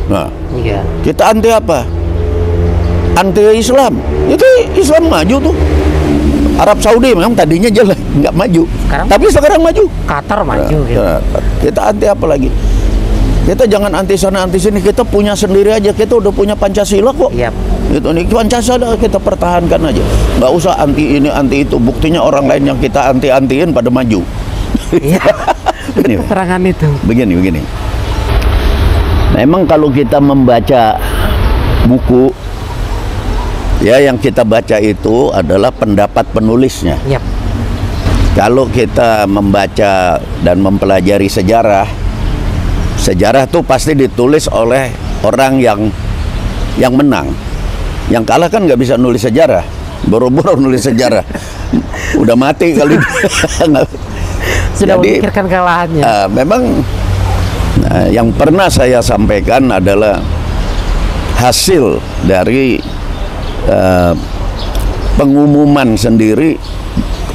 Nah, Iya. kita anti apa? Anti Islam. Itu Islam maju tuh. Arab Saudi memang tadinya jelek, nggak maju. Tapi sekarang maju. Qatar maju gitu. Kita anti apa lagi? Kita jangan anti sana anti sini. Kita punya sendiri aja. Kita udah punya Pancasila kok. Iya. Itu nih Pancasila kita pertahankan aja. Nggak usah anti ini anti itu. Buktinya orang lain yang kita anti-antiin pada maju. Iya. Begini, Keterangan itu. begini. Memang kalau kita membaca buku, ya yang kita baca itu adalah pendapat penulisnya. Yap. Kalau kita membaca dan mempelajari sejarah tuh pasti ditulis oleh orang yang menang. Yang kalah kan nggak bisa nulis sejarah, boro-boro nulis sejarah. Udah mati kali. Sudah Jadi, memikirkan kekalahannya. Memang yang pernah saya sampaikan adalah hasil dari pengumuman sendiri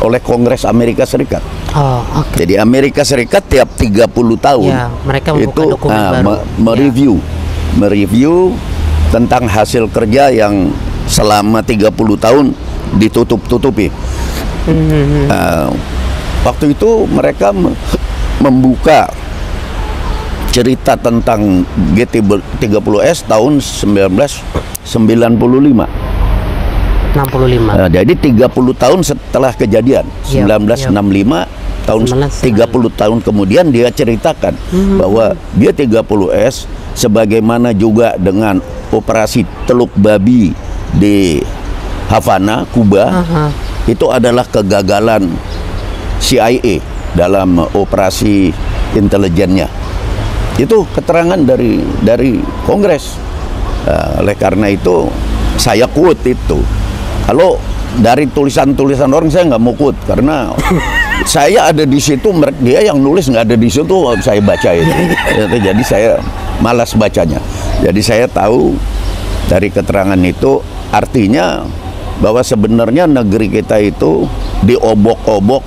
oleh Kongres Amerika Serikat. Oh, oke. Jadi Amerika Serikat tiap 30 tahun Ya, mereka membuka itu dokumen baru. mereview tentang hasil kerja yang selama 30 tahun ditutup-tutupi. Waktu itu mereka membuka cerita tentang G30S tahun 1995. 65. Jadi 30 tahun setelah kejadian, 1965 tahun 30 tahun kemudian dia ceritakan bahwa G30S sebagaimana juga dengan operasi Teluk Babi di Havana, Kuba, itu adalah kegagalan CIA dalam operasi intelijennya. Itu keterangan dari Kongres. Oleh karena itu saya quote itu. Kalau dari tulisan-tulisan orang saya nggak mau quote karena saya ada di situ, dia yang nulis nggak ada di situ, saya baca itu. Jadi saya malas bacanya. Jadi saya tahu dari keterangan itu artinya bahwa sebenarnya negeri kita itu diobok-obok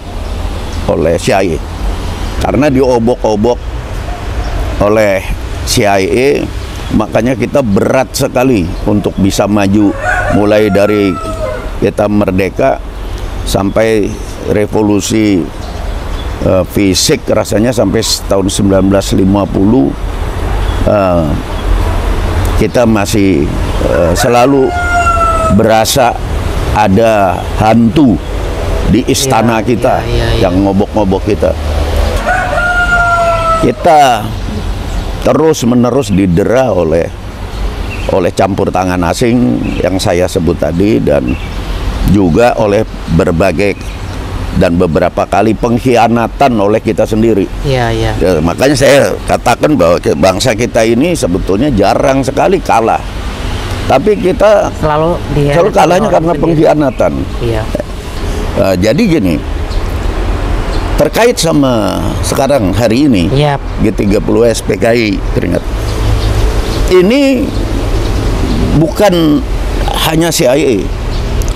oleh CIA. Karena diobok-obok oleh CIA, makanya kita berat sekali untuk bisa maju mulai dari kita merdeka sampai revolusi fisik rasanya sampai tahun 1950 kita masih selalu berasa ada hantu di istana kita yang ngobok-ngobok kita. Kita terus-menerus didera oleh campur tangan asing yang saya sebut tadi dan juga oleh berbagai dan beberapa kali pengkhianatan oleh kita sendiri. Iya. Ya, makanya saya katakan bahwa bangsa kita ini sebetulnya jarang sekali kalah. Tapi kita Selalu kalahnya karena pengkhianatan. Iya. Jadi gini, terkait sama sekarang hari ini, G30S PKI keringat. Ini bukan hanya CIA.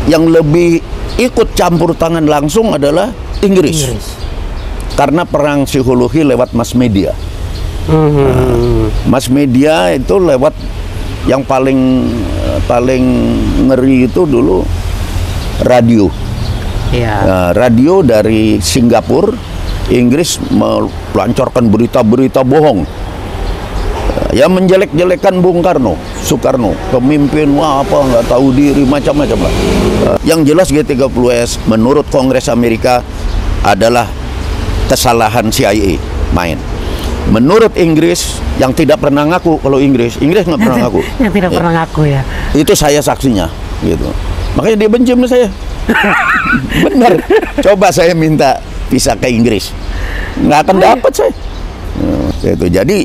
Yang lebih ikut campur tangan langsung adalah Inggris. Karena perang psikologi lewat mass media. Mass media itu lewat yang paling ngeri itu dulu radio. Radio dari Singapura, Inggris melancarkan berita-berita bohong. Ya menjelek-jelekan Bung Soekarno, pemimpin nggak tahu diri macam-macam lah. Yang jelas G30S menurut Kongres Amerika adalah kesalahan CIA main. Menurut Inggris yang tidak pernah ngaku, kalau Inggris nggak pernah ngaku. Yang tidak pernah ngaku ya. Itu saya saksinya, gitu. Makanya dia benci sama saya. Benar. Coba saya minta visa ke Inggris, nggak akan dapat saya. Itu jadi.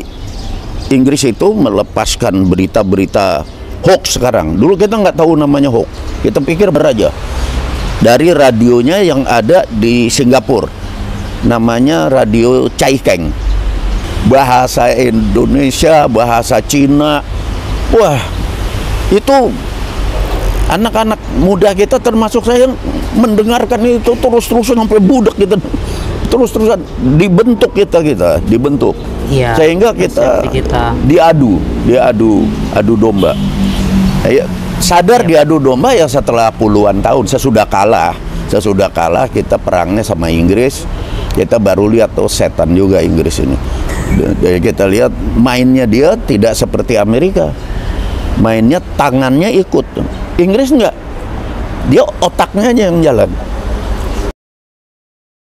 Inggris itu melepaskan berita-berita hoax sekarang. Dulu kita nggak tahu namanya hoax. Kita pikir beraja. Dari radionya yang ada di Singapura. Namanya radio Chai Keng. Bahasa Indonesia, bahasa Cina. Wah, itu anak-anak muda kita termasuk saya mendengarkan itu terus-terusan sampai budak gitu. terus-terusan dibentuk dibentuk. Iya, Sehingga kita diadu domba. Sadar diadu domba ya setelah puluhan tahun sesudah kalah kita perangnya sama Inggris, kita baru lihat setan juga Inggris ini. Jadi kita lihat mainnya dia tidak seperti Amerika, mainnya tangannya ikut. Inggris enggak, dia otaknya aja yang jalan.